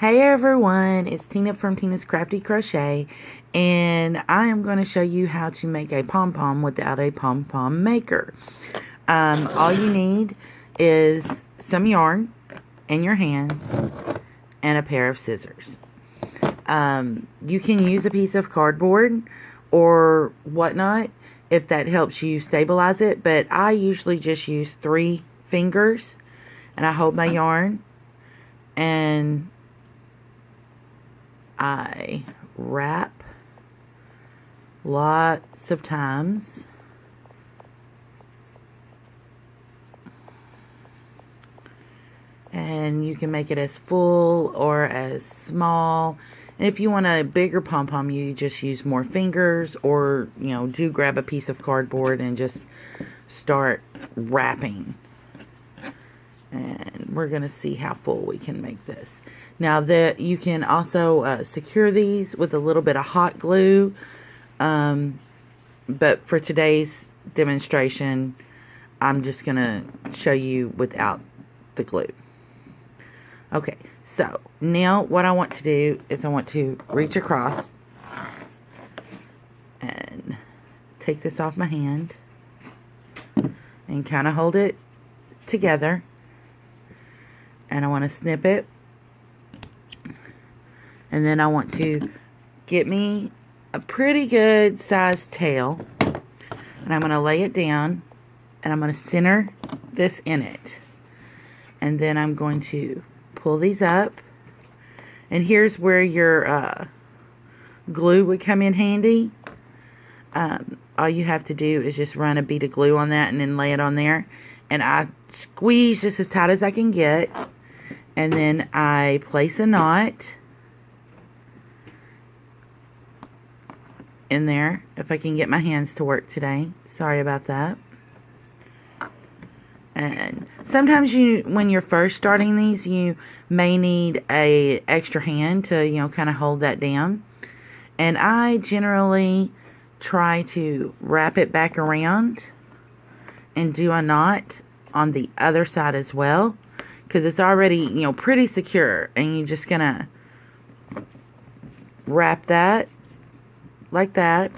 Hey everyone, it's Tina from Tina's Crafty Crochet, and I am going to show you how to make a pom-pom without a pom-pom maker. All you need is some yarn in your hands and a pair of scissors. You can use a piece of cardboard or whatnot if that helps you stabilize it, but I usually just use 3 fingers, and I hold my yarn and I wrap lots of times. And you can make it as full or as small. And if you want a bigger pom-pom, you just use more fingers, or, do grab a piece of cardboard and just start wrapping. And we're going to see how full we can make this. Now that you can also secure these with a little bit of hot glue. But for today's demonstration, I'm just going to show you without the glue. Okay, so now what I want to do is I want to reach across and take this off my hand and kind of hold it together. And I want to snip it. And then I want to get me a pretty good sized tail. And I'm going to lay it down. And I'm going to center this in it. And then I'm going to pull these up. And here's where your glue would come in handy. All you have to do is just run a bead of glue on that and then lay it on there. And I squeeze just as tight as I can get. And then I place a knot in there, if I can get my hands to work today. Sorry about that. And sometimes when you're first starting these, you may need a extra hand to, kind of hold that down. And I generally try to wrap it back around and do a knot on the other side as well, because it's already, pretty secure. And you're just going to wrap that like that.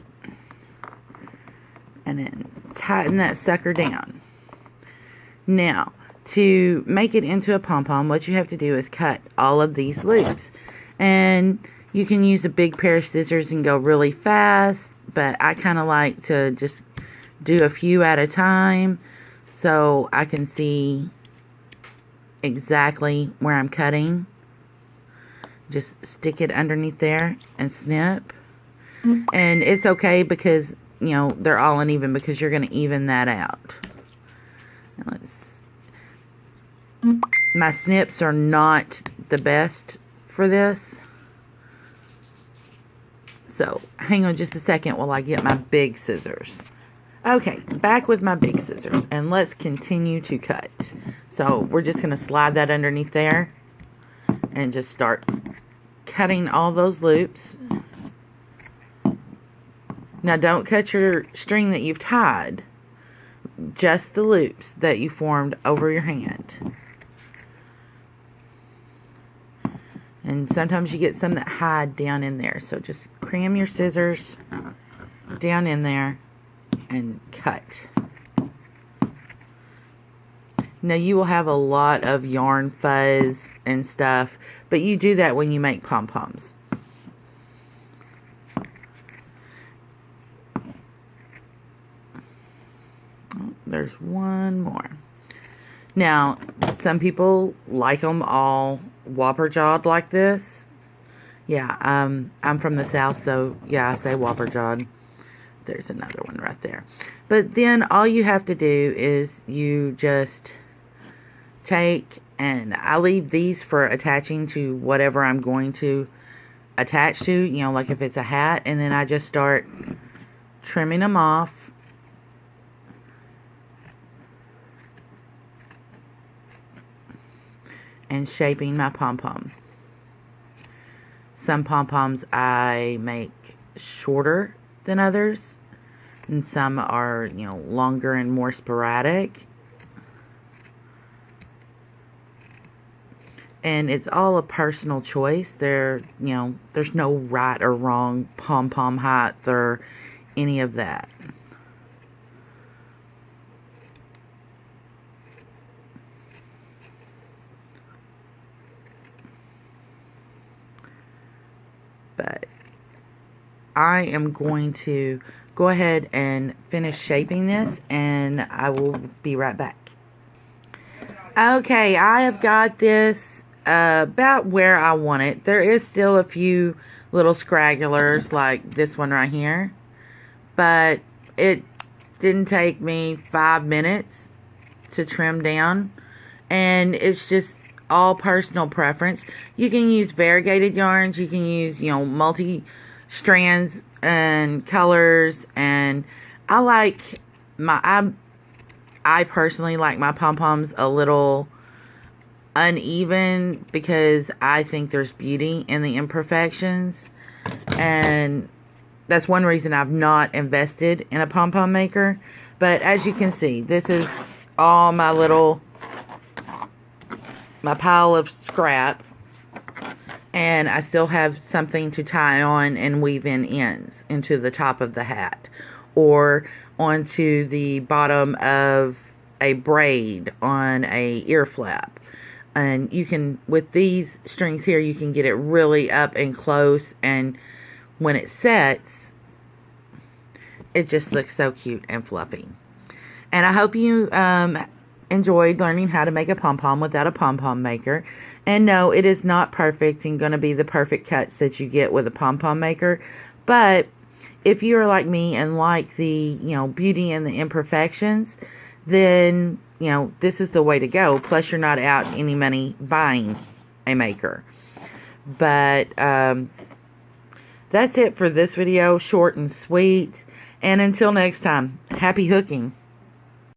And then tighten that sucker down. Now, to make it into a pom-pom, what you have to do is cut all of these loops. And you can use a big pair of scissors and go really fast. But I kind of like to just do a few at a time, so I can see exactly where I'm cutting. Just stick it underneath there and snip. And it's okay because, they're all uneven, because you're going to even that out. My snips are not the best for this. So, hang on just a second while I get my big scissors. Okay, back with my big scissors, and let's continue to cut. So we're just going to slide that underneath there and just start cutting all those loops. Now don't cut your string that you've tied, just the loops that you formed over your hand. And sometimes you get some that hide down in there, so just cram your scissors down in there and cut. Now you will have a lot of yarn fuzz and stuff, but you do that when you make pom-poms. Oh, there's one more. Now, some people like them all whopper jawed like this. Yeah, I'm from the South, so yeah, I say whopper jawed. There's another one right there. But then all you have to do is you just take, and I leave these for attaching to whatever I'm going to attach to, like if it's a hat, and then I just start trimming them off. And shaping my pom-pom. Some pom-poms I make shorter than others, and some are, longer and more sporadic. And it's all a personal choice. There's no right or wrong pom-pom height or any of that. But I am going to go ahead and finish shaping this, and I will be right back. Okay, I have got this about where I want it. There is still a few little scragglers like this one right here, but it didn't take me 5 minutes to trim down, and it's just all personal preference. You can use variegated yarns, you can use multi strands and colors, and I personally like my pom-poms a little uneven because I think there's beauty in the imperfections, and that's one reason I've not invested in a pom-pom maker. But as you can see, this is all my pile of scrap, and I still have something to tie on and weave in ends into the top of the hat or onto the bottom of a braid on a ear flap. And you can, with these strings here, you can get it really up and close, and when it sets, it just looks so cute and fluffy. And I hope you enjoyed learning how to make a pom-pom without a pom-pom maker. And no, it is not perfect and going to be the perfect cuts that you get with a pom-pom maker. But if you are like me and like the, beauty and the imperfections, then, this is the way to go. Plus, you're not out any money buying a maker. But that's it for this video. Short and sweet. And until next time, happy hooking.